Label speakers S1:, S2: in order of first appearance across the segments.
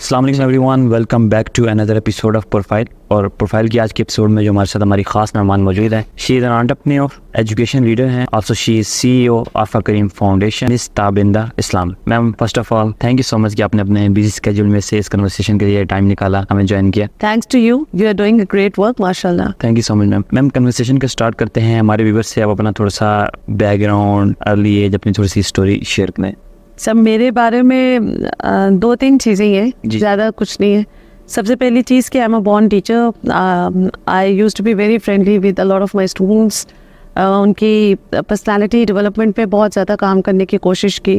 S1: अस्सलाम वालेकुम everyone, welcome back to another episode of Profile. और प्रोफाइल की आज के एपिसोड में जो हमारे साथ हमारी खास मेहमान मौजूद है, she is an entrepreneur, education leader हैं, also she is CEO Arfa Karim foundation, miss Tabinda Islam. Ma'am, first of all thank you so much कि आपने अपने बिजी स्केड्यूल में से इस कन्वर्सेशन के लिए टाइम निकाला, हमें ज्वाइन किया।
S2: Thanks to you, you are doing a great work, माशाल्लाह।
S1: Thank you so much ma'am. Ma'am, conversation का स्टार्ट करते हैं। हमारे व्यूअर्स से आप अपना थोड़ा सा बैकग्राउंड, अर्ली एज, अपनी थोड़ी सी स्टोरी शेयर करें।
S2: सब मेरे बारे में दो तीन चीज़ें हैं, ज़्यादा कुछ नहीं है। सबसे पहली चीज़ कि I am a born teacher. I used to be very friendly with a lot of my students. उनकी पर्सनालिटी डेवलपमेंट पे बहुत ज़्यादा काम करने की कोशिश की।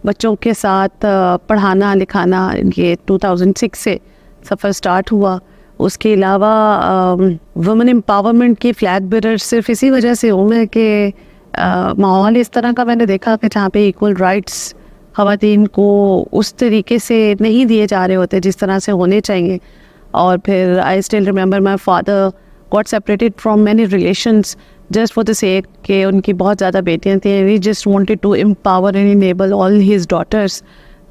S2: बच्चों के साथ पढ़ाना लिखाना, ये 2006 से सफ़र स्टार्ट हुआ। उसके अलावा वुमेन एम्पावरमेंट की फ्लैग बेरर सिर्फ इसी वजह से हूँ मैं कि माहौल इस तरह का मैंने देखा कि जहाँ पे इक्वल राइट्स ख़वातीन को उस तरीके से नहीं दिए जा रहे होते जिस तरह से होने चाहिए। और फिर I still remember my father got separated from many relations just for the sake कि उनकी बहुत ज़्यादा बेटियां थी। He just wanted to empower and enable all his daughters.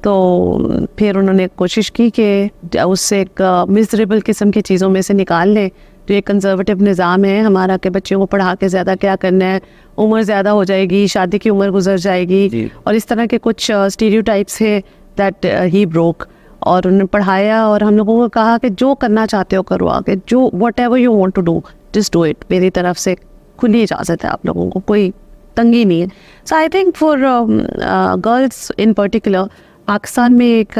S2: तो फिर उन्होंने कोशिश की कि उससे एक मिजरेबल किस्म की चीज़ों में से निकाल लें। जो एक कंजर्वेटिव निज़ाम है हमारा कि बच्चों को पढ़ा के ज़्यादा क्या करना है, उम्र ज़्यादा हो जाएगी, शादी की उम्र गुजर जाएगी, और इस तरह के कुछ स्टीरियोटाइप्स है दैट ही ब्रोक। और उन्होंने पढ़ाया और हम लोगों को कहा कि जो करना चाहते हो करो आगे, जो whatever you want to do just do it. मेरी तरफ से खुली इजाज़त है आप लोगों को, कोई तंगी नहीं है। So I think for girls in particular Pakistan में एक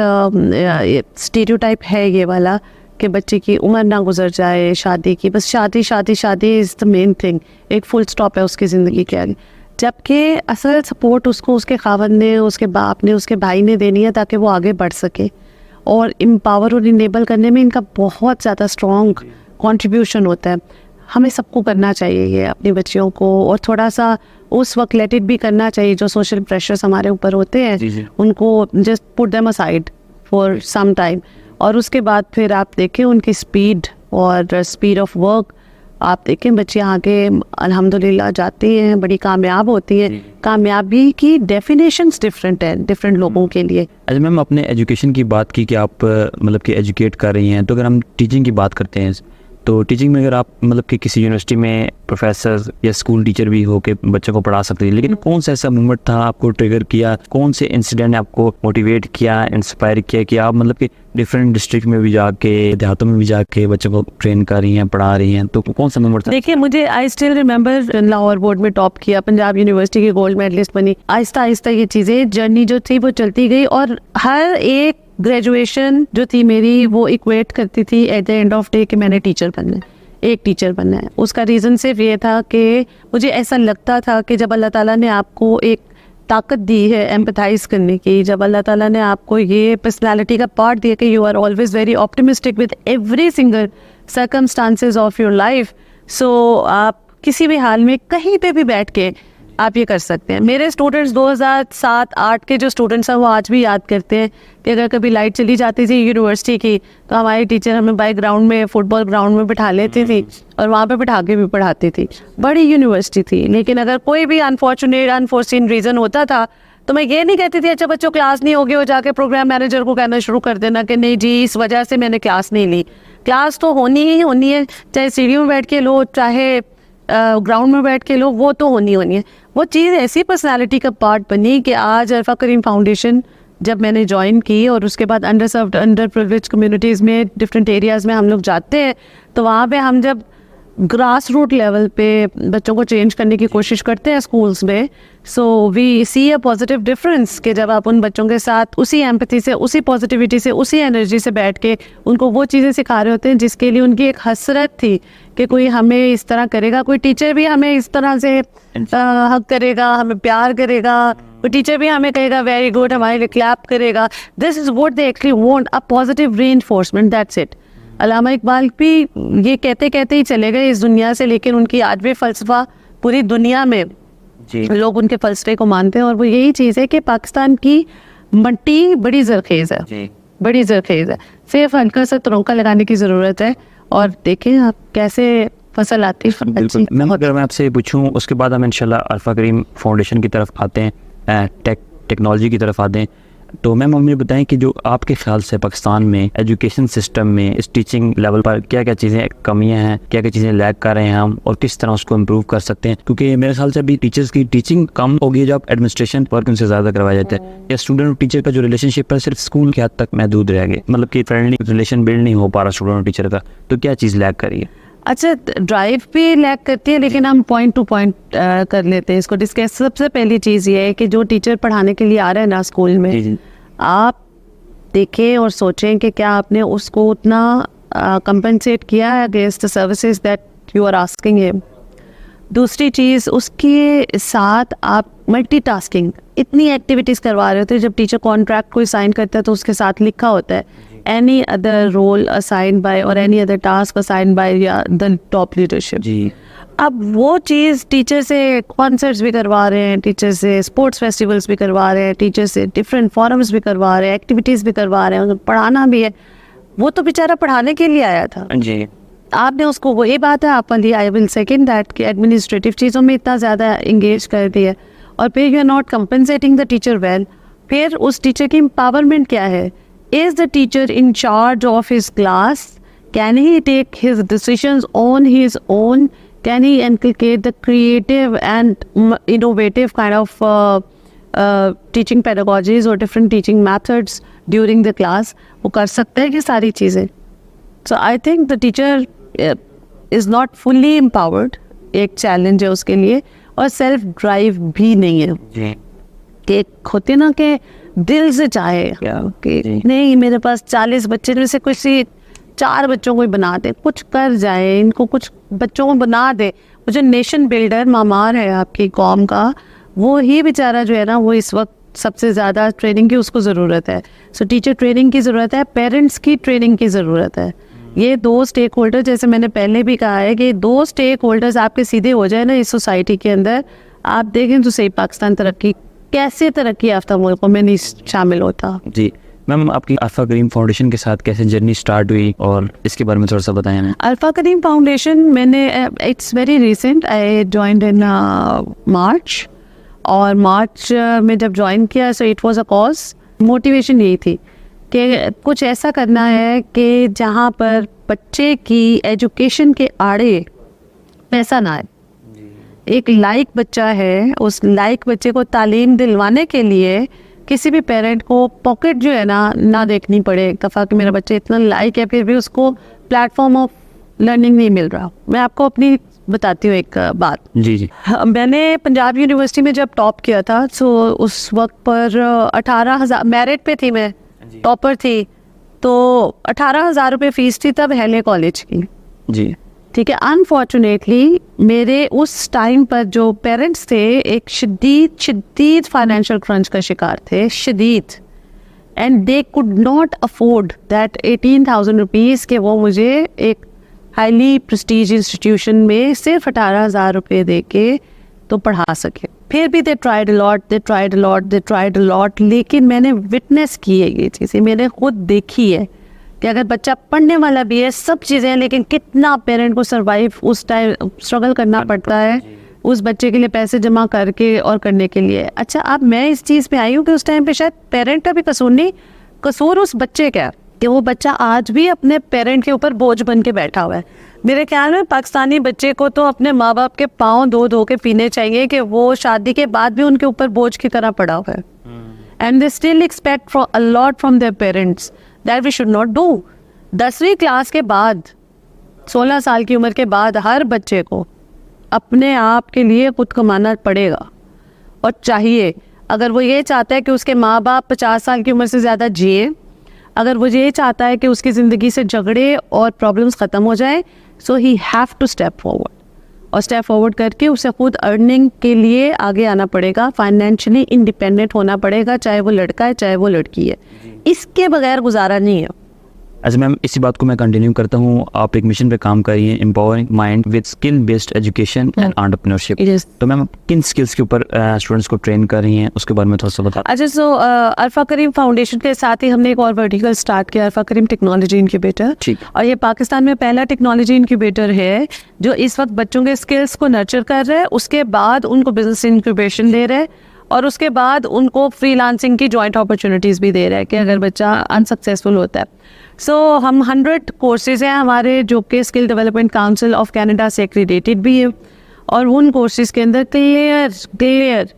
S2: स्टीरियोटाइप है ये वाला कि बच्चे की उम्र ना गुजर जाए शादी की, बस शादी शादी शादी इज़ द मेन थिंग, एक फुल स्टॉप है उसकी ज़िंदगी के आगे। जबकि असल सपोर्ट उसको उसके खावंद ने, उसके बाप ने, उसके भाई ने देनी है ताकि वो आगे बढ़ सके। और एम्पावर और इनेबल करने में इनका बहुत ज़्यादा स्ट्रॉन्ग कंट्रीब्यूशन होता है। हमें सबको करना चाहिए ये अपनी बच्चियों को, और थोड़ा सा उस वक्त लेट इट भी करना चाहिए। जो सोशल प्रेशर्स हमारे ऊपर होते हैं उनको just put them aside for some time. और उसके बाद फिर आप देखें उनकी स्पीड और स्पीड ऑफ वर्क, आप देखें बच्चे आगे अल्हम्दुलिल्लाह जाती हैं, बड़ी कामयाब होती हैं। कामयाबी की डेफिनेशंस डिफरेंट है डिफरेंट लोगों के लिए।
S1: अच्छा मैम, अपने एजुकेशन की बात की कि आप मतलब कि एजुकेट कर रही हैं, तो अगर हम टीचिंग की बात करते हैं तो टीचिंग में अगर आप मतलब कि किसी यूनिवर्सिटी में प्रोफेसर या स्कूल टीचर भी हो के बच्चों को पढ़ा सकते हैं, लेकिन कौन सा ऐसा मोमेंट था आपको ट्रिगर किया, कौन से इंसिडेंट ने आपको मोटिवेट किया, इंस्पायर किया कि आप मतलब कि डिफरेंट डिस्ट्रिक्ट में भी जाके, देहातों में भी जाके बच्चों को ट्रेन कर रही हैं, पढ़ा रही हैं, तो कौन सा मोमेंट था?
S2: देखिए, मुझे आई स्टिल रिमेंबर लाहौर बोर्ड में टॉप किया, पंजाब यूनिवर्सिटी की गोल्ड मेडलिस्ट बनी। आहिस्ता आहिस्ता ये चीज़ें जर्नी जो थी वो चलती गई, और हर एक ग्रेजुएशन जो थी मेरी वो इक्वेट करती थी eight the end of day कि मैंने टीचर बनना है, एक टीचर बनना है। उसका रीज़न सिर्फ ये था कि मुझे ऐसा लगता था कि जब अल्लाह ताला ने आपको एक ताकत दी है एम्पथाइज करने की, जब अल्लाह ताला ने आपको ये पर्सनालिटी का पार्ट दिया कि you are always very optimistic with every single circumstances of your life, so आप किसी भी हाल में कहीं पे भी बैठ के आप ये कर सकते हैं। मेरे स्टूडेंट्स 2007-8 के जो स्टूडेंट्स हैं वो आज भी याद करते हैं कि अगर कभी लाइट चली जाती थी यूनिवर्सिटी की तो हमारी टीचर हमें बाई ग्राउंड में, फुटबॉल ग्राउंड में बिठा लेती थी और वहाँ पे बिठा के भी पढ़ाती थी। बड़ी यूनिवर्सिटी थी, लेकिन अगर कोई भी अनफॉर्चुनेट अनफोर्सीन रीज़न होता था तो मैं ये नहीं कहती थी अच्छा बच्चों क्लास नहीं होगी, वो जाके प्रोग्राम मैनेजर को कहना शुरू कर देना कि नहीं जी इस वजह से मैंने क्लास नहीं ली। क्लास तो होनी ही होनी है, चाहे सीढ़ी में बैठ के लो, चाहे ग्राउंड में बैठ के लो, वो तो होनी है। वो चीज़ ऐसी पर्सनालिटी का पार्ट बनी कि आज आरफा करीम फाउंडेशन जब मैंने ज्वाइन की और उसके बाद under served, under privileged communities में, डिफरेंट एरियाज़ में हम लोग जाते हैं, तो वहाँ पे हम जब ग्रास रूट लेवल पे बच्चों को चेंज करने की कोशिश करते हैं स्कूल्स में, so we see a positive difference कि जब आप उन बच्चों के साथ उसी एम्पैथी से, उसी पॉजिटिविटी से, उसी एनर्जी से बैठ के उनको वो चीज़ें सिखा रहे होते हैं जिसके लिए उनकी एक हसरत थी कि कोई हमें इस तरह करेगा, कोई टीचर भी हमें इस तरह से हक करेगा, हमें प्यार करेगा, कोई टीचर भी हमें कहेगा वेरी गुड, हमारे लिए क्लैप करेगा। This is what they actually want, a positive reinforcement, that's it. Allama Iqbal भी ये कहते कहते ही चले गए इस दुनिया से, लेकिन उनकी आज भी फ़लसफ़ा पूरी दुनिया में लोग उनके फ़लसफ़े को मानते हैं, और वो यही चीज़ है कि पाकिस्तान की मिट्टी बड़ी ज़रख़ेज़ है, बड़ी ज़रख़ेज़ है, सिर्फ हल्का सा तरौंका लगाने की ज़रूरत है, और देखें आप कैसे फसल आती है।
S1: बिल्कुल मैम, अगर मैं आपसे पूछूं उसके बाद हम इंशाल्लाह आरफा करीम फाउंडेशन की तरफ आते हैं, टेक्नोलॉजी की तरफ आते हैं। तो मैम हमें बताएं कि जो आपके ख्याल से पाकिस्तान में एजुकेशन सिस्टम में इस टीचिंग लेवल पर क्या क्या चीज़ें कमियां हैं, क्या क्या चीज़ें लैग कर रहे हैं हम, और किस तरह उसको इम्प्रूव कर सकते हैं? क्योंकि मेरे ख्याल से अभी टीचर्स की टीचिंग कम हो गई है, जब एडमिनिस्ट्रेशन वर्क उनसे ज़्यादा करवाया जाता है, या स्टूडेंट और टीचर का जो रिलेशनशिप है सिर्फ स्कूल के हद तक महदूद रह गए, मतलब कि फ्रेंडली रिलेशन बिल्ड नहीं हो पा रहा स्टूडेंट और टीचर का, तो क्या चीज़ लैग करी है?
S2: अच्छा, ड्राइव भी लैग करती है, लेकिन हम पॉइंट टू पॉइंट कर लेते हैं इसको डिस्कस। सबसे पहली चीज़ ये है कि जो टीचर पढ़ाने के लिए आ रहे हैं ना स्कूल में, आप देखें और सोचें कि क्या आपने उसको उतना कंपनसेट किया है against the services that you are asking him. दूसरी चीज़, उसके साथ आप मल्टीटास्किंग इतनी एक्टिविटीज़ करवा रहे होते हैं। जब टीचर कॉन्ट्रैक्ट कोई साइन करता है तो उसके साथ लिखा होता है any other role assigned by और any other task assigned by या द टॉप लीडरशिप।
S1: जी,
S2: अब वो चीज़ टीचर से कॉन्सर्ट्स भी करवा रहे हैं, टीचर से स्पोर्ट्स फेस्टिवल्स भी करवा रहे हैं, टीचर से डिफरेंट फॉरम्स भी करवा रहे हैं, एक्टिविटीज़ भी करवा रहे हैं, पढ़ाना भी है। वो तो बेचारा पढ़ाने के लिए आया था।
S1: जी,
S2: आपने उसको, वही बात है आप वाली, आई विल सेकंड दैट, कि एडमिनिस्ट्रेटिव चीज़ों में इतना ज़्यादा इंगेज कर दिया, और फिर you are not compensating the teacher well. फिर उस टीचर की एम्पावरमेंट क्या है? Is the teacher in charge of his class? Can he take his decisions on his own? Can he inculcate the creative and innovative kind of teaching pedagogies or different teaching methods during the class? वो कर सकते हैं ये सारी चीज़ें। So I think the teacher is not fully empowered, एक challenge है उसके लिए, और सेल्फ ड्राइव भी नहीं है।
S1: जी,
S2: कि होते ना कि दिल से चाहे कि नहीं, मेरे पास 40 बच्चे में से कुछ 4 बच्चों को ही बना दे, कुछ कर जाए, इनको कुछ बच्चों को बना दे। वो जो नेशन बिल्डर मामार है आपकी कौम का, वो ही बेचारा जो है ना, वो इस वक्त सबसे ज़्यादा ट्रेनिंग की उसको ज़रूरत है। सो टीचर ट्रेनिंग की ज़रूरत है, पेरेंट्स की ट्रेनिंग की ज़रूरत है। ये 2 स्टेक होल्डर, जैसे मैंने पहले भी कहा है कि 2 स्टेक होल्डर्स आपके सीधे हो जाए ना इस सोसाइटी के अंदर, आप देखें तो सही पाकिस्तान कैसे तरक्की याफ्ता मुल्कों में नहीं शामिल होता।
S1: जी मैम, आपकी अल्फा करीम फाउंडेशन के साथ कैसे जर्नी स्टार्ट हुई, और इसके बारे में थोड़ा सा बताएं हमें।
S2: अल्फा करीम फाउंडेशन मैंने, it's very recent, I joined in March, और मार्च में जब ज्वाइन किया so it was a cause. Motivation यही थी कि कुछ ऐसा करना है कि जहाँ पर बच्चे की एजुकेशन के आड़े पैसा ना आए। एक लायक बच्चा है, उस लायक बच्चे को तालीम दिलवाने के लिए किसी भी पेरेंट को पॉकेट जो है ना देखनी पड़े एक दफ़ा कि मेरा बच्चा इतना लायक है, फिर भी उसको प्लेटफॉर्म ऑफ लर्निंग नहीं मिल रहा। मैं आपको अपनी बताती हूँ एक बात।
S1: जी जी,
S2: मैंने पंजाब यूनिवर्सिटी में जब टॉप किया था, सो उस वक्त पर 18,000 मेरिट पे थी, मैं टॉपर थी, तो 18,000 रुपये फ़ीस थी तब हेले कॉलेज की।
S1: जी,
S2: ठीक है। अनफॉर्चुनेटली मेरे उस टाइम पर जो पेरेंट्स थे एक शदीद फाइनेंशियल क्रंच का शिकार थे, शदीद, and they could not afford that 18,000 rupees के वो मुझे एक हाईली प्रेस्टीज इंस्टीट्यूशन में सिर्फ 18,000 रुपये दे के तो पढ़ा सके। फिर भी दे ट्राइड अ लॉट, लेकिन मैंने विटनेस की है ये चीज़ें, मैंने खुद देखी है कि अगर बच्चा पढ़ने वाला भी है, सब चीज़ें हैं, लेकिन कितना पेरेंट को सर्वाइव उस टाइम स्ट्रगल करना पड़ता है उस बच्चे के लिए पैसे जमा करके और करने के लिए। अच्छा, अब मैं इस चीज़ पे आई हूँ कि उस टाइम पे शायद पेरेंट का भी कसूर नहीं, कसूर उस बच्चे का कि वो बच्चा आज भी अपने पेरेंट के ऊपर बोझ बन के बैठा हुआ है। मेरे ख्याल में पाकिस्तानी बच्चे को तो अपने माँ बाप के पाँव धो के पीने चाहिए कि वो शादी के बाद भी उनके ऊपर बोझ की तरह पड़ा हुआ है, and they still expect a lot from their parents that we should not do. 10वीं क्लास के बाद, 16 साल की उम्र के बाद हर बच्चे को अपने आप के लिए खुद कमाना पड़ेगा और चाहिए। अगर वो ये चाहता है कि उसके माँ बाप 50 साल की उम्र से ज़्यादा जिए, अगर वो ये चाहता है कि उसकी ज़िंदगी से झगड़े और प्रॉब्लम्स ख़त्म हो जाए, so he have to step forward, और स्टेप फॉरवर्ड करके उसे खुद अर्निंग के लिए आगे आना पड़ेगा, फाइनेंशियली इंडिपेंडेंट होना पड़ेगा, चाहे वो लड़का है चाहे वो लड़की है। इसके बगैर गुजारा नहीं है।
S1: अच्छा मैम, इसी बात को मैं कंटिन्यू करता हूँ। आप एक मिशन पे काम कर रही हैं, empowering mind with skill based education and entrepreneurship. तो मैम किन स्किल्स के ऊपर स्टूडेंट्स को ट्रेन कर रही हैं, उसके बारे में थोड़ा सा बता।
S2: अच्छा, सो अल्फा करीम फाउंडेशन के साथ ही हमने एक और वर्टिकल स्टार्ट किया, अल्फा करीम टेक्नोलॉजी इंक्यूबेटर।
S1: ठीक।
S2: और ये पाकिस्तान में पहला टेक्नोलॉजी इंक्यूबेटर है जो इस वक्त बच्चों के स्किल्स को नर्चर कर रहा है, उसके बाद उनको बिजनेस इंक्यूबेशन दे रहा है, और उसके बाद उनको फ्रीलांसिंग की जॉइंट अपॉर्चुनिटीज़ भी दे रहा है कि अगर बच्चा अनसक्सेसफुल होता है। सो हम 100 कोर्सेज हैं हमारे जो कि skill development council of Canada से एक्रीडेटेड भी है, और उन कोर्सेज के अंदर क्लियर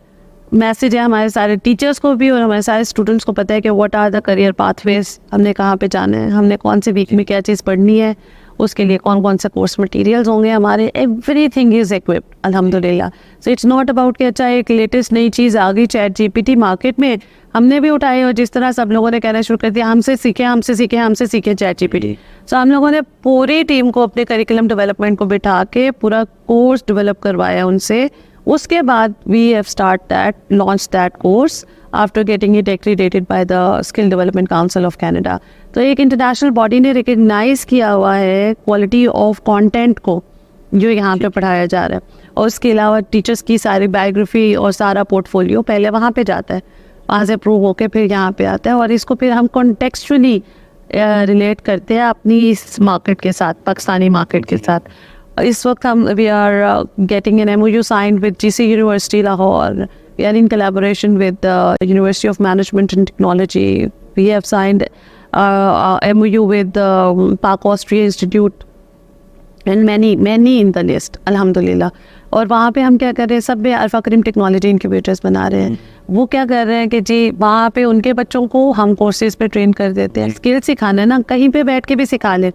S2: मैसेज है हमारे सारे टीचर्स को भी और हमारे सारे स्टूडेंट्स को पता है कि what are the career pathways, हमने कहाँ पे जाना है, हमने कौन से वीक में क्या चीज़ पढ़नी है, उसके लिए कौन कौन से कोर्स मटेरियल्स होंगे हमारे, एवरीथिंग इज़ इक्विप्ड अल्हम्दुलिल्लाह। सो इट्स नॉट अबाउट कि अच्छा एक लेटेस्ट नई चीज़ आ गई चैट जीपीटी मार्केट में, हमने भी उठाई और जिस तरह सब लोगों ने कहना शुरू कर दिया हमसे सीखे चैट जीपीटी। सो हम लोगों ने पूरी टीम को अपने करिकुलम डेवलपमेंट को बिठा के पूरा कोर्स डेवलप करवाया उनसे। उसके बाद we have launch that course after getting it accredited by the skill development council of Canada. तो एक इंटरनेशनल बॉडी ने रिकग्नाइज किया हुआ है क्वालिटी ऑफ कंटेंट को जो यहाँ पे पढ़ाया जा रहा है, और उसके अलावा टीचर्स की सारी बायोग्राफी और सारा पोर्टफोलियो पहले वहाँ पे जाता है, वहाँ से अप्रूव होके फिर यहाँ पे आता है, और इसको फिर हम कॉन्टेक्चुअली रिलेट करते हैं अपनी इस मार्केट के साथ, पाकिस्तानी मार्केट के साथ। इस वक्त हम we are getting an MOU signed with GC university Lahore, we are in collaboration with university of management and technology, we have signed MOU with Pak Austria Institute and many in the list अल्हम्दुलिल्लाह। और वहाँ पे हम क्या कर रहे हैं, सब में अल्फा करीम टेक्नोलॉजी इंक्यूबेटर्स बना रहे हैं। वो क्या कर रहे हैं कि जी वहाँ पे उनके बच्चों को हम कोर्सेज पे ट्रेन कर देते हैं। स्किल सिखाना है ना, कहीं पे बैठ के भी सिखा लें,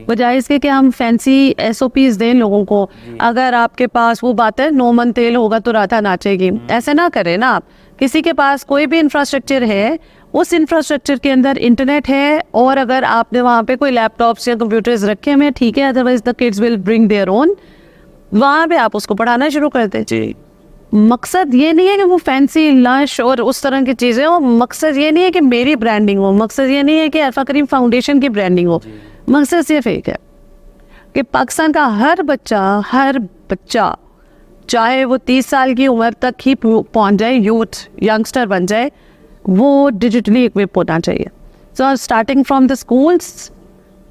S2: बजाय इसके कि हम फैंसी SOPs दें लोगों को। अगर आपके पास वो बात है 9 मन तेल होगा तो राधा नाचेगी, ऐसे ना करें ना आप। किसी के पास कोई भी इंफ्रास्ट्रक्चर है, उस इंफ्रास्ट्रक्चर के अंदर इंटरनेट है, और अगर आपने वहाँ पे कोई लैपटॉप्स या कंप्यूटर्स रखे हुए हैं ठीक है, otherwise the kids will bring their own, वहाँ पे आप उसको पढ़ाना शुरू कर दें। जी, मकसद ये नहीं है कि वो फैंसी लश और उस तरह की चीज़ें हो, मकसद ये नहीं है कि मेरी ब्रांडिंग हो, मकसद ये नहीं है कि अल्फा करीम फाउंडेशन की ब्रांडिंग हो, मकसद सिर्फ एक है कि पाकिस्तान का हर बच्चा चाहे वो 30 साल की उम्र तक ही पहुँच जाए, यूथ यंगस्टर बन जाए, वो डिजिटली इक्विप होना चाहिए। So starting from the schools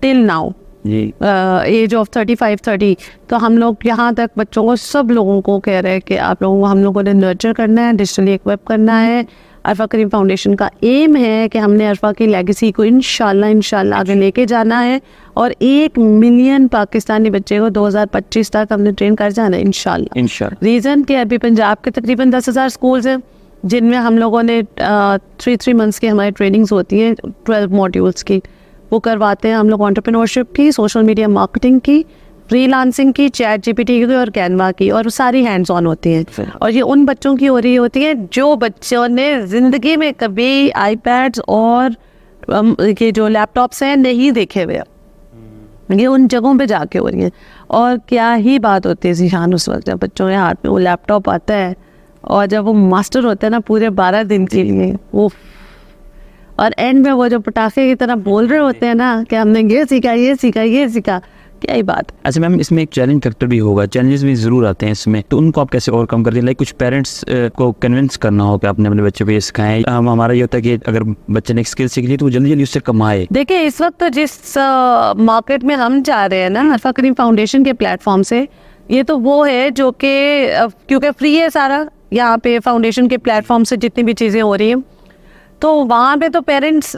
S2: till now as of 35-30, तो हम लोग यहाँ तक बच्चों को, सब लोगों को कह रहे हैं कि आप लोगों को, हम लोगों ने नर्चर करना है, डिजिटली इक्विप करना है। अल्फा करीम फाउंडेशन का एम है कि हमने अल्फा की लेगेसी को इंशाल्लाह आगे लेके जाना है, और 1 मिलियन पाकिस्तानी बच्चे को 2025 तक हमने ट्रेन कर जाना है इंशाल्लाह। रीज़न कि अभी पंजाब के तकरीबन 10,000 स्कूल्स हैं जिनमें हम लोगों ने 3 मंथ्स की हमारी ट्रेनिंग्स होती हैं 12 मॉड्यूल्स की, वो करवाते हैं हम लोग। एंटरप्रेन्योरशिप की, सोशल मीडिया मार्केटिंग की, फ्रीलांसिंग की, चैट जीपीटी की और कैनवा की, और सारी हैंड्स ऑन होती हैं। और ये उन बच्चों की हो रही होती है जो बच्चों ने ज़िंदगी में कभी आईपैड्स और ये जो लैपटॉप्स हैं नहीं देखे हुए, ये उन जगहों पे जाके हो रही है। और क्या ही बात होती है जीशान उस वक्त जब बच्चों के हाथ में वो लैपटॉप आता है, और जब वो मास्टर होते हैं ना पूरे 12 दिन के लिए, वो और एंड में वो जो पटाखे की तरह बोल रहे होते हैं ना कि हमने ये सीखा, क्या ही बात।
S1: अच्छा मैम, इसमें एक चैलेंज फैक्टर भी होगा, चैलेंजेस भी ज़रूर आते हैं इसमें, तो उनको आप कैसे ओवरकम करते हैं? लाइक कुछ पेरेंट्स को कन्विंस करना हो कि आपने अपने बच्चों को ये सिखाएं। हमारा ये होता है कि अगर बच्चे ने एक स्किल सीख ली तो वो जल्दी उससे कमाए।
S2: देखिए इस वक्त तो जिस मार्केट में हम जा रहे हैं ना अल्फा करीम फाउंडेशन के प्लेटफॉर्म से, ये तो वो है जो कि क्योंकि फ्री है सारा, यहाँ पे फाउंडेशन के प्लेटफॉर्म से जितनी भी चीज़ें हो रही हैं, तो वहाँ पे तो parents,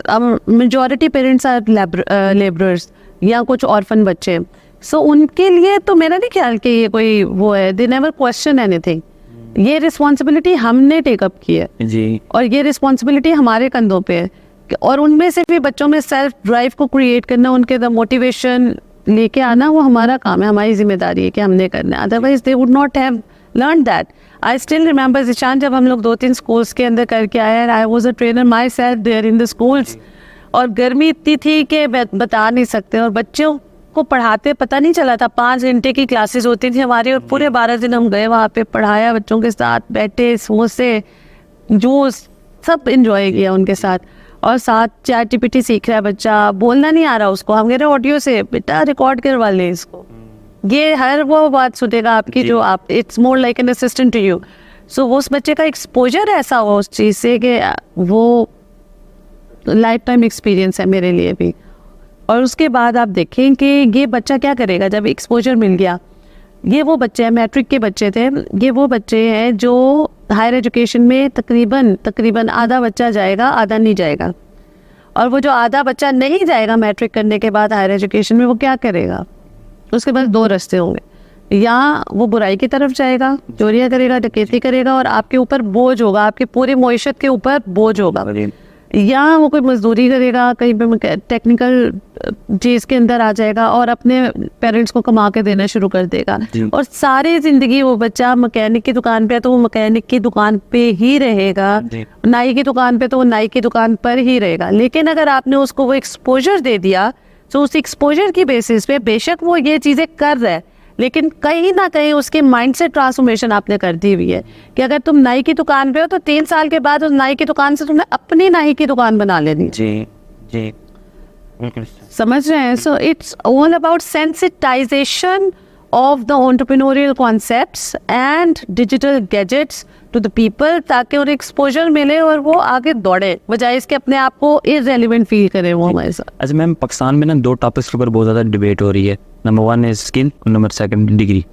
S2: majority parents are labourers या कुछ ऑर्फन बच्चे, सो उनके लिए तो मेरा नहीं ख्याल कि ये कोई वो है, दे नेवर क्वेश्चन एनीथिंग। ये रिस्पॉन्सिबिलिटी हमने टेकअप की है जी, और ये रिस्पॉन्सिबिलिटी हमारे कंधों पे है, और उनमें से भी बच्चों में सेल्फ ड्राइव को क्रिएट करना, उनके द मोटिवेशन लेके आना, वो हमारा काम है, हमारी जिम्मेदारी है कि हमने करना है, otherwise they would not have learn that. I still remember Zeeshan, जब हम लोग 2-3 स्कूल्स के अंदर करके आए हैं, I was a trainer myself there in the schools, और गर्मी इतनी थी कि बता नहीं सकते, और बच्चों को पढ़ाते पता नहीं चला था। 5 घंटे की क्लासेस होती थी हमारी, और पूरे 12 दिन हम गए वहाँ पे, पढ़ाया बच्चों के साथ, बैठे, समोसे, जूस, सब इंजॉय किया उनके साथ, और साथ चैट जीपीटी सीख रहा है बच्चा, बोलना नहीं आ रहा उसको, हम कह रहे ऑडियो से बेटा रिकॉर्ड करवा लें इसको, ये हर वो बात सुनेगा आपकी जो आप, it's more like an assistant to you. So वो उस बच्चे का एक्सपोजर ऐसा हो उस चीज़ से कि वो लाइफ टाइम एक्सपीरियंस है मेरे लिए भी। और उसके बाद आप देखें कि ये बच्चा क्या करेगा जब एक्सपोजर मिल गया। ये वो बच्चे हैं, मैट्रिक के बच्चे थे, ये वो बच्चे हैं जो हायर एजुकेशन में तकरीबन आधा बच्चा जाएगा, आधा नहीं जाएगा। और वो जो आधा बच्चा नहीं जाएगा मैट्रिक करने के बाद हायर एजुकेशन में, वो क्या करेगा? उसके पास दो रास्ते होंगे, या वो बुराई की तरफ जाएगा, चोरियाँ करेगा, डकैती करेगा और आपके ऊपर बोझ होगा, आपके पूरी मईशत के ऊपर बोझ होगा, या वो कोई मजदूरी करेगा, कहीं पे टेक्निकल चीज़ के अंदर आ जाएगा और अपने पेरेंट्स को कमा के देना शुरू कर देगा। और सारी ज़िंदगी वो बच्चा मैकेनिक की दुकान पे है तो वो मैकेनिक की दुकान पे ही रहेगा, नाई की दुकान पे तो वो नाई की दुकान पर ही रहेगा। लेकिन अगर आपने उसको वो एक्सपोजर दे दिया तो उस एक्सपोजर की बेसिस पे बेशक वो ये चीज़ें कर रहा है, लेकिन कहीं ना कहीं उसके माइंड से ट्रांसफॉर्मेशन आपने कर दी हुई है कि अगर तुम नाई की दुकान पे हो तो 3 साल के बाद उस नाई की दुकान से तुमने अपनी नाई की दुकान बना लेनी।
S1: जी
S2: समझ रहे हैं? So it's all about sensitization of the entrepreneurial concepts and digital gadgets to the people, ताकि उन्हें एक्सपोजर मिले और वो आगे दौड़े, बजाय इसके अपने आप को इररेलेवेंट फील करें वो हमारे साथ।
S1: अच्छा मैम, पाकिस्तान में ना 2 टॉपिक्स के ऊपर बहुत ज़्यादा डिबेट हो रही है। नंबर 1 इज स्किल और नंबर 2 डिग्री।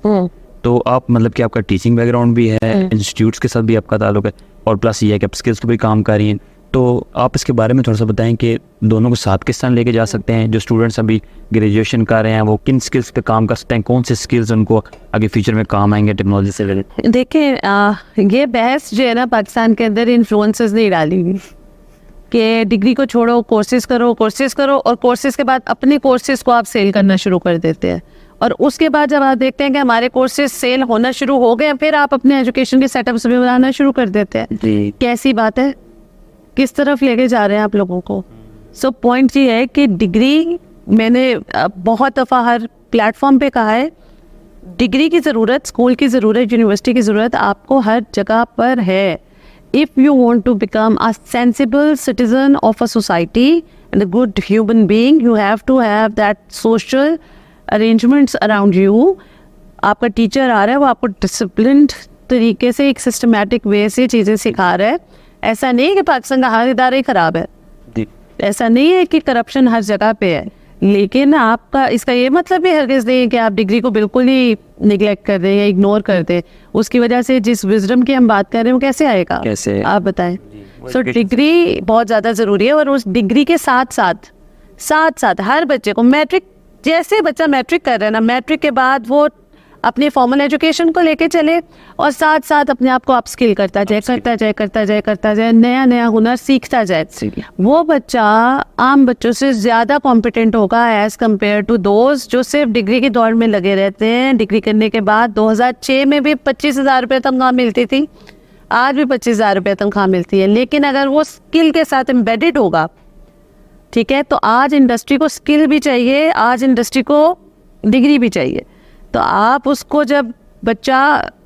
S1: तो आप मतलब कि आपका टीचिंग बैकग्राउंड भी है, इंस्टीट्यूट्स के साथ भी आपका ताल्लुक है, और प्लस ये है कि आप स्किल्स पे भी काम कर रही हैं। तो आप इसके बारे में थोड़ा सा बताएं कि दोनों को साथ किस तरह लेके जा सकते हैं? जो स्टूडेंट्स अभी ग्रेजुएशन कर रहे हैं वो किन स्किल्स पे काम कर सकते हैं, कौन से स्किल्स उनको आगे फ्यूचर में काम आएंगे टेक्नोलॉजी से रिलेटेड?
S2: देखिए ये बहस जो है ना पाकिस्तान के अंदर इन्फ्लुएंसर्स नहीं डाली हुई कि डिग्री को छोड़ो, कोर्सेज करो और कोर्सेज के बाद अपने कोर्सेज को आप सेल करना शुरू कर देते हैं। और उसके बाद जब आप देखते हैं कि हमारे कोर्सेज सेल होना शुरू हो गए, फिर आप अपने एजुकेशन के सेटअप्स भी बनाना शुरू कर देते हैं। कैसी बात है? किस तरफ लेके जा रहे हैं आप लोगों को? सो पॉइंट ये है कि डिग्री, मैंने बहुत दफ़ा हर प्लेटफॉर्म पे कहा है, डिग्री की ज़रूरत, स्कूल की ज़रूरत, यूनिवर्सिटी की ज़रूरत आपको हर जगह पर है। If you want to become a sensible citizen of a society and a good human being, you have to have that social arrangements around you. आपका टीचर आ रहा है, वो आपको डिसिप्लिन्ड तरीके से एक सिस्टमेटिक वे से चीज़ें सिखा रहा है। ऐसा नहीं है कि पाकिस्तान का हर इदारा ही ख़राब है, ऐसा नहीं है कि करप्शन हर जगह पे है, लेकिन आपका इसका ये मतलब भी हरगिज़ नहीं है कि आप डिग्री को बिल्कुल ही निगलेक्ट कर दें या इग्नोर कर दें। उसकी वजह से जिस विजडम की हम बात कर रहे हैं वो कैसे आएगा? कैसे आप बताएं? सो डिग्री बहुत ज़्यादा ज़रूरी है। और उस डिग्री के साथ साथ हर बच्चे को, मैट्रिक जैसे बच्चा मैट्रिक कर रहा है ना, मैट्रिक के बाद वो अपनी फॉर्मल एजुकेशन को लेके चले और साथ साथ अपने आप को अपस्किल करता जाए, नया हुनर सीखता जाए। वो बच्चा आम बच्चों से ज़्यादा कॉम्पिटेंट होगा एज़ कम्पेयर टू दोज जो सिर्फ डिग्री की दौड़ में लगे रहते हैं। डिग्री करने के बाद 2006 में भी 25,000 रुपये तनख्वाह मिलती थी, आज भी 25,000 रुपये तनख्वाह मिलती है। लेकिन अगर वो स्किल के साथ एम्बेडेड होगा, ठीक है, तो आज इंडस्ट्री को स्किल भी चाहिए, आज इंडस्ट्री को डिग्री भी चाहिए। तो आप उसको, जब बच्चा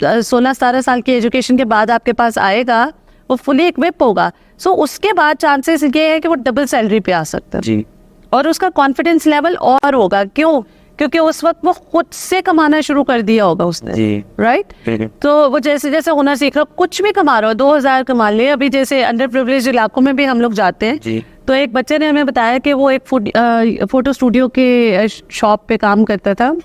S2: 16-17 साल की एजुकेशन के बाद आपके पास आएगा, वो फुली इक्विप होगा। सो उसके बाद चांसेस ये है कि वो डबल सैलरी पे आ सकता है जी, और उसका कॉन्फिडेंस लेवल और होगा। क्यों? क्योंकि उस वक्त वो खुद से कमाना शुरू कर दिया होगा उसने, राइट? तो वो जैसे जैसे हुनर सीख रहा हो, कुछ भी कमा रहा हो, 2,000 कमा ले। अभी जैसे अंडर प्रिविलेज इलाकों में भी हम लोग जाते हैं, तो एक बच्चे ने हमें बताया कि वो एक फोटो स्टूडियो के शॉप पे काम करता था।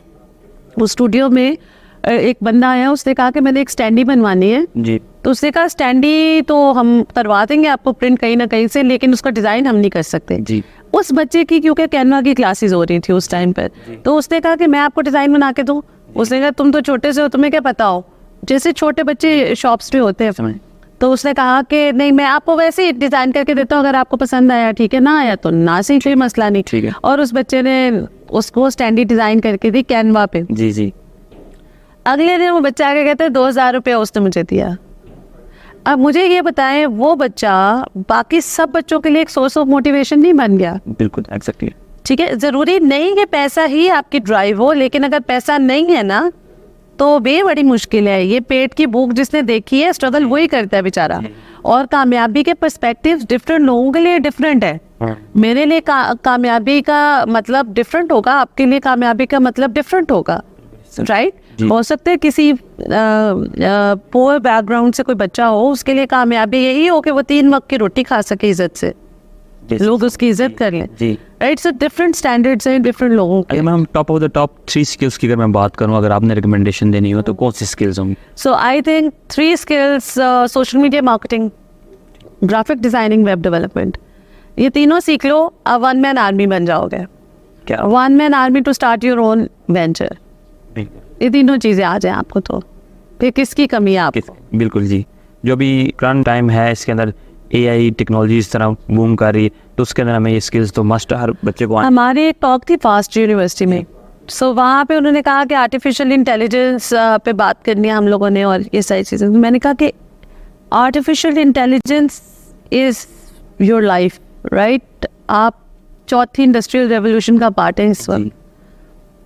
S2: उस स्टूडियो में एक बंदा आया, उसने कहा कि मैंने एक स्टैंडी बनवानी है जी। तो उसने कहा स्टैंडी तो हम करवा देंगे आपको प्रिंट कहीं ना कहीं से, लेकिन उसका डिज़ाइन हम नहीं कर सकते जी। उस बच्चे की क्योंकि कैनवा की क्लासेस हो रही थी उस टाइम पर, तो उसने कहा कि मैं आपको डिज़ाइन बना के दूँ। उसने कहा तुम तो छोटे से हो, तुम्हें क्या पता हो, जैसे छोटे बच्चे शॉप्स पे होते हैं। तो उसने कहा कि नहीं, मैं आपको वैसे ही डिज़ाइन करके देता हूँ, अगर आपको पसंद आया ठीक है, ना आया तो ना सही, कोई मसला नहीं। और उस बच्चे ने उसको स्टैंडी डिज़ाइन करके दी कैनवा पे जी। अगले दिन वो बच्चा आके कहते 2,000 रुपये उसने मुझे दिया। अब मुझे ये बताएं, वो बच्चा बाकी सब बच्चों के लिए एक सोर्स ऑफ मोटिवेशन नहीं बन गया? बिल्कुल, एग्जैक्टली। ठीक है, ज़रूरी नहीं कि पैसा ही आपकी ड्राइव हो, लेकिन अगर पैसा नहीं है ना तो भी बड़ी मुश्किल है। ये पेट की भूख जिसने देखी है, स्ट्रगल वही करता है बेचारा। और कामयाबी के पर्सपेक्टिव डिफरेंट लोगों के लिए डिफरेंट है। मेरे लिए कामयाबी का मतलब डिफरेंट होगा, आपके लिए कामयाबी का मतलब डिफरेंट होगा, राइट? हो सकता है किसी पुअर बैकग्राउंड से कोई बच्चा हो, उसके लिए कामयाबी यही हो कि वो 3 वक्त की रोटी खा सके इज्जत से, लोग उसकी इज्जत कर लें।
S1: जी
S2: राइट, सो डिफरेंट स्टैंडर्ड्स हैं डिफरेंट लोगों के।
S1: अगर ma'am top of the top 3 skills की अगर मैं बात करूं, अगर आपने रिकमेंडेशन देनी हो तो कौन सी स्किल्स होंगी?
S2: So I think 3 skills, social media marketing, graphic designing, web development, ये तीनों सीख लो, आप 1 मैन आर्मी बन जाओगे।
S1: क्या
S2: 1 man army to start your own venture, ये तीनों चीज़ें आ जाए आपको तो फिर किसकी कमी है आपको?
S1: बिल्कुल जी। जो भी करंट टाइम है इसके अंदर AI टेक्नोलॉजी इस तरह बूम कर रही है, तो उसके अंदर हमें ये स्किल्स तो मस्ट हर बच्चे को
S2: हमारी एक टॉक थी फास्ट यूनिवर्सिटी में, सो वहाँ पे उन्होंने कहा कि आर्टिफिशियल इंटेलिजेंस पे बात करनी है हम लोगों ने और ये सारी चीज़ें। मैंने कहा कि artificial intelligence is your life, right? आप चौथी इंडस्ट्रियल रेवोल्यूशन का पार्ट है इस वक्त,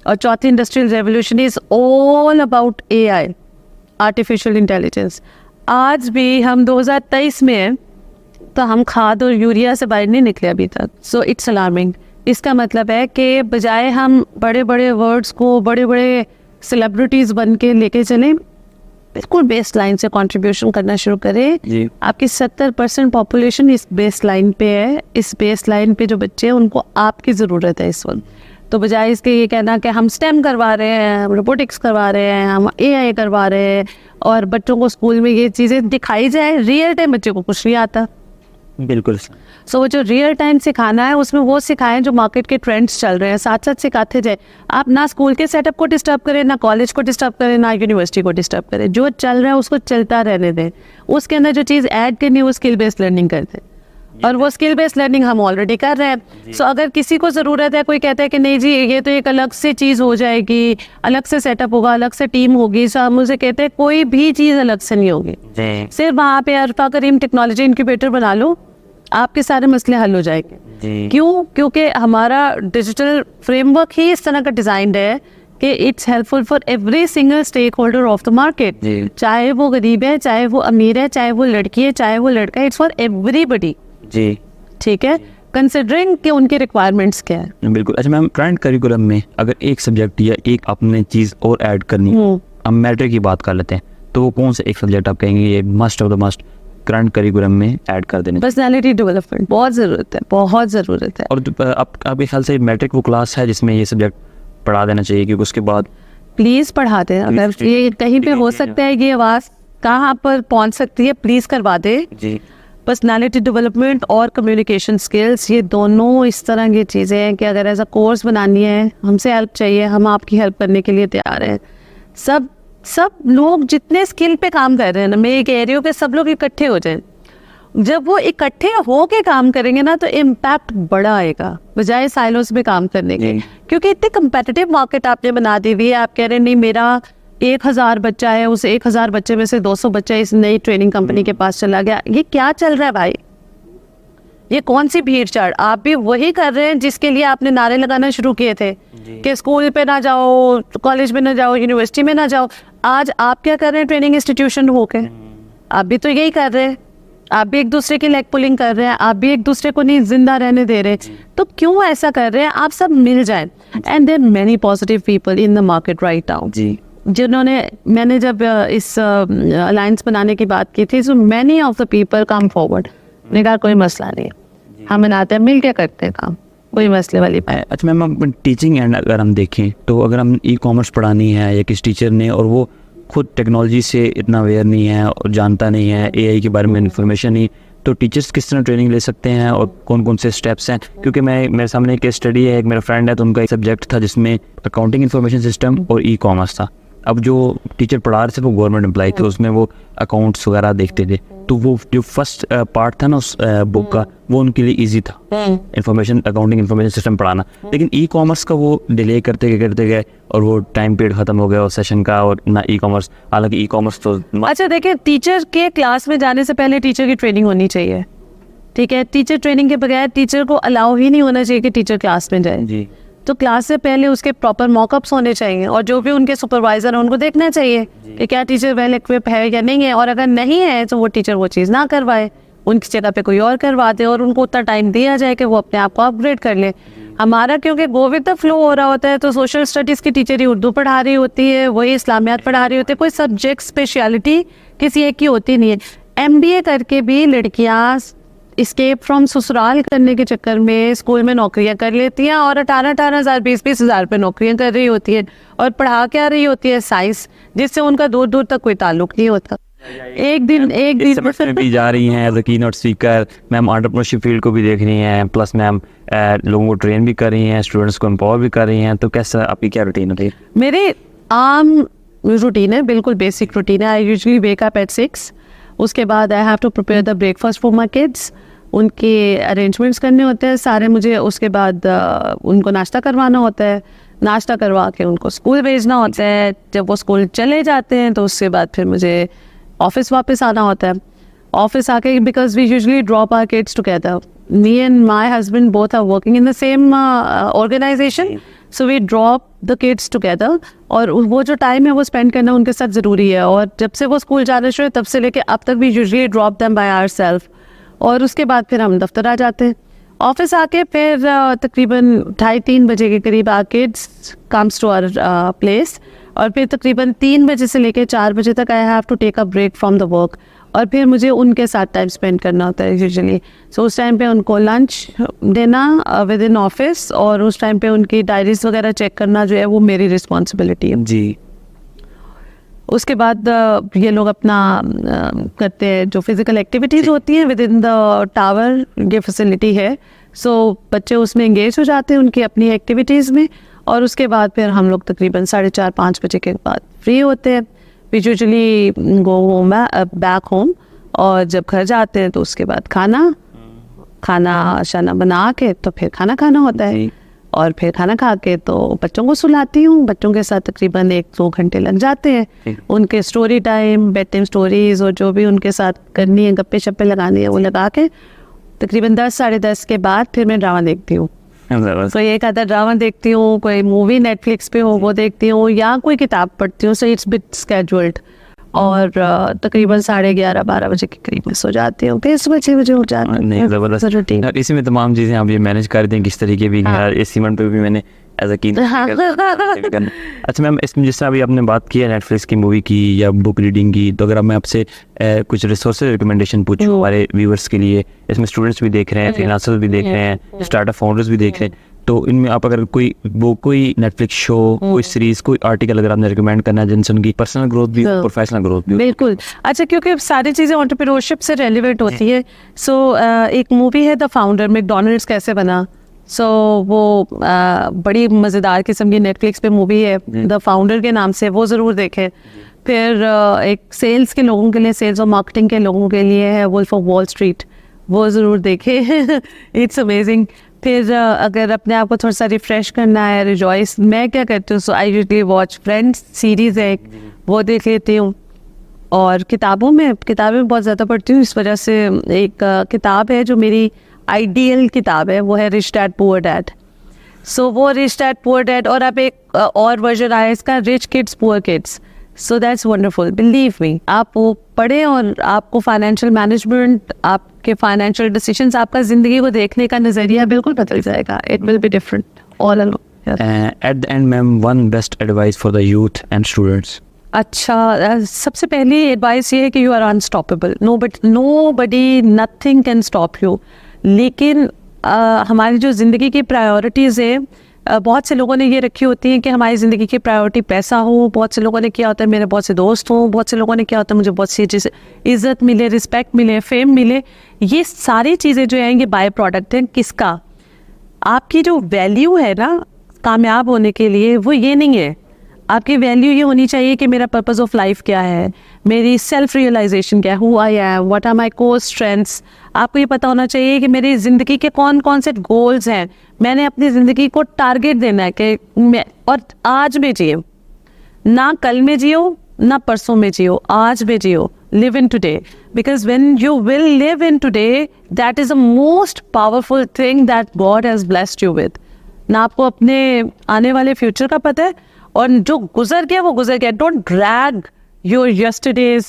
S2: और चौथी industrial revolution is all about AI, artificial intelligence. आज भी हम 2023 में हैं, तो हम खाद और यूरिया से बाहर नहीं निकले अभी तक। So it's alarming. इसका मतलब है कि बजाय हम बड़े बड़े वर्ड्स को बड़े बड़े सेलिब्रिटीज़ बन के लेके चलें, बिल्कुल बेस लाइन से कंट्रीब्यूशन करना शुरू करें।
S1: जी
S2: आपकी 70% पॉपुलेशन इस बेस लाइन पे है। इस बेस लाइन पे जो बच्चे हैं उनको आपकी ज़रूरत है इस वक्त। तो बजाय इसके ये कहना कि हम स्टेम करवा रहे हैं, हम रोबोटिक्स करवा रहे हैं, हम AI करवा रहे हैं, और बच्चों को स्कूल में ये चीज़ें दिखाई जाए, रियल टाइम बच्चे को कुछ नहीं आता।
S1: बिल्कुल।
S2: सो वो जो रियल टाइम सिखाना है उसमें वो सिखाएं जो मार्केट के ट्रेंड्स चल रहे हैं, साथ साथ सिखाते जाए। आप ना स्कूल के सेटअप को डिस्टर्ब करें, ना कॉलेज को डिस्टर्ब करें, ना यूनिवर्सिटी को डिस्टर्ब करें। जो चल रहा है उसको चलता रहने दें, उसके अंदर जो चीज़ ऐड करनी है वो स्किल बेस्ड लर्निंग कर दें, और वो स्किल बेस्ड लर्निंग हम ऑलरेडी कर रहे हैं। सो अगर किसी को ज़रूरत है, कोई कहता है कि नहीं जी ये तो एक अलग से चीज़ हो जाएगी, अलग से सेटअप होगा, अलग से टीम होगी, सो हम उसे कहते हैं कोई भी चीज़ अलग से नहीं होगी। सिर्फ वहाँ पे अरफा करीम टेक्नोलॉजी इंक्यूबेटर बना लो, आपके सारे मसले हल हो जाएंगे। क्यों? क्योंकि हमारा डिजिटल फ्रेमवर्क ही इस तरह का डिज़ाइंड है कि it's helpful for every single stakeholder of the market, चाहे वो गरीब है, चाहे वो अमीर है, चाहे वो लड़की है, चाहे वो लड़का है, इट्स फॉर एवरीबडी।
S1: जी
S2: ठीक है, कंसिडरिंग कि उनके रिक्वायरमेंट्स क्या है।
S1: बिल्कुल। अच्छा मैम, करंट करिकुलम में अगर एक सब्जेक्ट या एक आपने चीज़ और ऐड करनी, हम मैटर की बात कर लेते हैं, तो वो कौन सा एक सब्जेक्ट आप कहेंगे ये must of the must current curriculum में ऐड कर देने?
S2: पर्सनालिटी डेवलपमेंट बहुत ज़रूरत है, बहुत ज़रूरत है।
S1: और आपके ख्याल से मैट्रिक वो क्लास है जिसमें ये सब्जेक्ट पढ़ा देना चाहिए, क्योंकि उसके बाद
S2: प्लीज़ पढ़ा दें। अगर ये कहीं पे हो सकता है, ये आवाज़ कहाँ पर पहुँच सकती है, प्लीज़ करवा दे।
S1: जी
S2: पर्सनालिटी डेवलपमेंट और कम्युनिकेशन स्किल्स, ये दोनों इस तरह की चीज़ें हैं कि अगर ऐसा कोर्स बनानी है, हमसे हेल्प चाहिए, हम आपकी हेल्प करने के लिए तैयार हैं। सब लोग जितने स्किल पे काम कर रहे हैं ना, मैं ये कह रही हूँ कि सब लोग इकट्ठे हो जाएं। जब वो इकट्ठे हो के काम करेंगे ना, तो इम्पैक्ट बड़ा आएगा बजाय साइलोस में काम करने के। क्योंकि इतने कम्पेटिटिव मार्केट आपने बना दी हुई है। आप कह रहे नहीं मेरा 1000 बच्चा है, उस 1000 बच्चे में से 200 बच्चा इस नई ट्रेनिंग कंपनी के पास चला गया। ये क्या चल रहा है भाई? ये कौन सी भीड़ चाड़? आप भी वही कर रहे हैं जिसके लिए आपने नारे लगाना शुरू किए थे कि स्कूल पे ना जाओ, कॉलेज में ना जाओ, यूनिवर्सिटी में ना जाओ। आज आप क्या कर रहे हैं? ट्रेनिंग इंस्टीट्यूशन होके आप भी तो यही कर रहे हैं। आप भी एक दूसरे की लेग पुलिंग कर रहे हैं, आप भी एक दूसरे को नहीं जिंदा रहने दे रहे। तो क्यों ऐसा कर रहे हैं? आप सब मिल जाएं। And there many positive people in the market right now, जिन्होंने, मैंने जब इस अलायंस बनाने की बात की थी, so many of the people come forward. मैंने कहा कोई मसला नहीं, हम बनाते हैं, मिल के करते हैं काम, कोई मसले वाली बात।
S1: अच्छा मैम, टीचिंग एंड अगर हम देखें तो अगर हम ई-कॉमर्स पढ़ानी है या किस टीचर ने, और वो खुद टेक्नोलॉजी से इतना अवेयर नहीं है और जानता नहीं है, AI के बारे में इन्फॉर्मेशन नहीं, तो टीचर्स किस तरह ट्रेनिंग ले सकते हैं और कौन कौन से स्टेप्स हैं? क्योंकि मेरे सामने एक केस स्टडी है, एक मेरा फ्रेंड है, तो उनका एक सब्जेक्ट था जिसमें अकाउंटिंग इन्फॉर्मेशन सिस्टम और ई-कॉमर्स था। अब जो टीचर पढ़ा रहे थे वो गवर्नमेंट एम्प्लॉय थे, उसमें वो अकाउंट्स वगैरह देखते थे, तो वो जो फर्स्ट पार्ट था ना उस बुक का, वो उनके लिए इजी था, अकाउंटिंग इन्फॉर्मेशन सिस्टम पढ़ाना। लेकिन ई-कॉमर्स का वो डिले करते गए और वो टाइम पीरियड खत्म हो गया उस सेशन का, और ना ई-कॉमर्स। हालांकि ई-कॉमर्स तो
S2: अच्छा देखिए, टीचर के क्लास में जाने से पहले टीचर की ट्रेनिंग होनी चाहिए। ठीक है, टीचर ट्रेनिंग के बगैर टीचर को अलाउ ही नहीं होना चाहिए कि टीचर क्लास में जाए।
S1: जी,
S2: तो क्लास से पहले उसके प्रॉपर मॉकअप्स होने चाहिए, और जो भी उनके सुपरवाइजर हैं उनको देखना चाहिए कि क्या टीचर वेल इक्विप है या नहीं है, और अगर नहीं है तो वो टीचर वो चीज़ ना करवाए, उनकी जगह पे कोई और करवा दे, और उनको उतना टाइम दिया जाए कि वो अपने आप को अपग्रेड कर ले। हमारा क्योंकि गो विद द फ्लो हो रहा होता है, तो सोशल स्टडीज़ की टीचर ही उर्दू पढ़ा रही होती है, वही इस्लामियात पढ़ा रही होती है, कोई सब्जेक्ट स्पेशलिटी किसी एक की होती नहीं है। MBA करके भी लड़कियाँ escape from ससुराल करने के चक्कर में स्कूल में नौकरियां कर लेती हैं और 18-18 हज़ार 20-20 हज़ार पे नौकरियां कर रही होती हैं और पढ़ा क्या रही होती है साइंस, जिससे उनका दूर दूर तक कोई ताल्लुक नहीं होता। एक दिन
S1: इस सेमेस्टर में भी जा रही हैं as a keynote speaker, ma'am entrepreneurship field को भी देख रही हैं, प्लस मैम लोगों को ट्रेन भी कर रही हैं, स्टूडेंट्स को एम्पावर भी कर रही हैं। तो कैसा आपकी क्या रूटीन होती है?
S2: मेरे आम रूटीन है, बिल्कुल बेसिक रूटीन है। I usually wake up at 6, उसके बाद I have to prepare the breakfast for my kids, उनके अरेंजमेंट्स करने होते हैं सारे मुझे, उसके बाद उनको नाश्ता करवाना होता है, नाश्ता करवा के उनको स्कूल भेजना होता है। जब वो स्कूल चले जाते हैं तो उसके बाद फिर मुझे ऑफिस वापस आना होता है। ऑफिस आके because we usually drop our kids together, me and my husband both are working in the same organisation, so we drop the kids together. और वो जो टाइम है वो स्पेंड करना उनके साथ ज़रूरी है। और जब से वो स्कूल जाना शुरू तब से लेके अब तक we usually drop them by ourself, और उसके बाद फिर हम दफ्तर आ जाते हैं। ऑफिस आके फिर तकरीबन 2:30-3 बजे के करीब our kids comes to our place, और फिर तकरीबन 3 बजे से लेकर 4 बजे तक I have to take a break from the work, और फिर मुझे उनके साथ टाइम स्पेंड करना होता है यूजुअली। सो उस टाइम पे उनको लंच देना विद इन ऑफिस, और उस टाइम पे उनकी डायरीज वगैरह चेक करना जो है वो मेरी रिस्पॉन्सिबिलिटी है
S1: जी।
S2: उसके बाद ये लोग अपना करते हैं जो फिजिकल एक्टिविटीज़ होती हैं विद इन द टावर, ये फैसिलिटी है, सो बच्चे उसमें एंगेज हो जाते हैं उनकी अपनी एक्टिविटीज़ में। और उसके बाद फिर हम लोग तकरीबन 4:30-5 बजे के बाद फ्री होते हैं। We usually go home back home, और जब घर जाते हैं तो उसके बाद खाना शाना बना के तो फिर खाना खाना होता है, और फिर खाना खा के तो बच्चों को सुलाती हूँ। बच्चों के साथ तकरीबन 1-2 घंटे लग जाते हैं, उनके story time, bed time stories और जो भी उनके साथ करनी है, गप्पे शप्पे लगानी है, वो लगा के तकरीबन 10-10:30 के बाद फिर मैं ड्रामा देखती हूँ। तो एक आधा ड्रामा देखती हूँ, कोई मूवी नेटफ्लिक्स पे हो वो देखती हूँ, या कोई किताब पढ़ती हूँ। सो इट्स बिट स्केड्यूल्ड, और तकरीबन 11:30-12 बजे के करीब में सो जाती हूँ, फिर सुबह 6 बजे उठ जाती हूँ।
S1: ज़बरदस्त। इसी में तमाम चीज़ें आप ये मैनेज कर दें किस तरीके भी। इस इवेंट पे भी मैंने एज अ कीन। अच्छा मैम, इसमें जिस तरह अभी आपने बात की है नेटफ्लिक्स की मूवी की या बुक रीडिंग की, तो अगर मैं आपसे कुछ रिसोर्सेज रिकमेंडेशन पूछूं हमारे व्यूअर्स के लिए, इसमें स्टूडेंट्स भी देख रहे हैं, फ्रीलांसर्स भी देख रहे हैं, स्टार्टअप फाउंडर्स भी देख रहे हैं, तो इनमें आप अगर कोई बुक, कोई नेटफ्लिक्स शो, कोई सीरीज, कोई आर्टिकल अगर आपने रिकमेंड करना है जिनसे उनकी पर्सनल ग्रोथ भी हो, प्रोफेशनल ग्रोथ भी हो।
S2: बिल्कुल। अच्छा, क्योंकि सारी चीज़ें एंटरप्रेन्योरशिप से रेलिवेंट होती है। सो एक मूवी है द फाउंडर, मैकडॉनल्ड्स कैसे बना, सो वो बड़ी मज़ेदार किस्म की नेटफ्लिक्स पे मूवी है द फाउंडर के नाम से, वो ज़रूर देखें। फिर एक सेल्स के लोगों के लिए, सेल्स और मार्केटिंग के लोगों के लिए है वुल्फ ऑफ वॉल स्ट्रीट, वो ज़रूर देखें। It's amazing. फिर अगर अपने आप को थोड़ा सा रिफ़्रेश करना है, रिजॉइस, मैं क्या करती हूँ, so I usually watch Friends series है एक, वो देख लेती हूँ। और किताबें बहुत ज़्यादा पढ़ती हूँ, इस वजह से एक किताब है जो मेरी आइडियल किताब है, वो है रिच डैड पुअर डैड। सो वो रिच डैड पुअर डैड, और अब एक और वर्जन आया इसका, rich kids poor kids. So that's wonderful, believe me. आप वो पढ़ें और आपको फाइनेंशियल मैनेजमेंट, आपके फाइनेंशियल डिसीजंस, आपका ज़िंदगी को देखने का नज़रिया बिल्कुल बदल जाएगा। It will be different all along.
S1: At the end ma'am, one best advice for the youth and students.
S2: अच्छा, सबसे पहली एडवाइस ये है कि you are unstoppable. Nobody, nothing can stop you. लेकिन हमारी जो ज़िंदगी की प्रायोरिटीज़ है, बहुत से लोगों ने ये रखी होती हैं कि हमारी ज़िंदगी की प्रायोरिटी पैसा हो, बहुत से लोगों ने किया होता है मेरे बहुत से दोस्त हों, बहुत से लोगों ने किया होता है मुझे बहुत सी चीज़ें, इज़्ज़त मिले, रिस्पेक्ट मिले, फेम मिले। ये सारी चीज़ें जो हैं ये बाय प्रोडक्ट हैं किसका? आपकी जो वैल्यू है ना कामयाब होने के लिए, वो ये नहीं है। आपकी वैल्यू ये होनी चाहिए कि मेरा पर्पस ऑफ लाइफ क्या है, मेरी सेल्फ रियलाइजेशन क्या है, who I am, what are my core strengths. आपको ये पता होना चाहिए कि मेरी ज़िंदगी के कौन कौन से गोल्स हैं। मैंने अपनी ज़िंदगी को टारगेट देना है कि मैं, और आज में जियो, ना कल में जियो, ना परसों में जियो, आज में जियो। Live in today, because when you will live in today, that is the most powerful thing that God has blessed you with. ना आपको अपने आने वाले फ्यूचर का पता है, और जो गुजर गया वो गुजर गया। Don't drag your yesterday's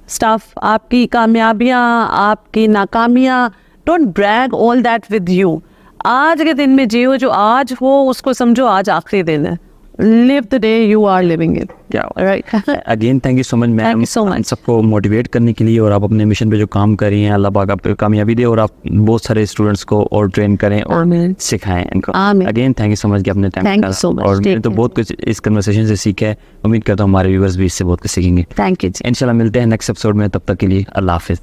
S2: stuff, आपकी कामयाबियाँ, आपकी नाकामियाँ, don't drag all that with you. आज के दिन में जियो, जो आज हो उसको समझो आज आखिरी दिन है, live the day you are living it.
S1: क्या
S2: Right.
S1: Again thank you so much ma'am,
S2: Thank you so much.
S1: हम सबको मोटिवेट करने के लिए और आप अपने मिशन पे जो काम कर रही हैं, अल्लाह पाक आपको कामयाबी दे और आप बहुत सारे स्टूडेंट्स को और ट्रेन करें और
S2: Amen.
S1: सिखाएं इनको।
S2: Amen.
S1: Again thank you so much कि आपने time
S2: Thank you so much.
S1: और मैंने
S2: Take
S1: तो
S2: care.
S1: बहुत कुछ इस कन्वर्सेशन से सीखा है। उम्मीद करता हूँ हमारे व्यूअर्स भी इससे बहुत कुछ सीखेंगे।
S2: Thank you. जी।
S1: इंशाल्लाह मिलते हैं नेक्स्ट एपिसोड में, तब तक के लिए अल्लाह हाफिज़।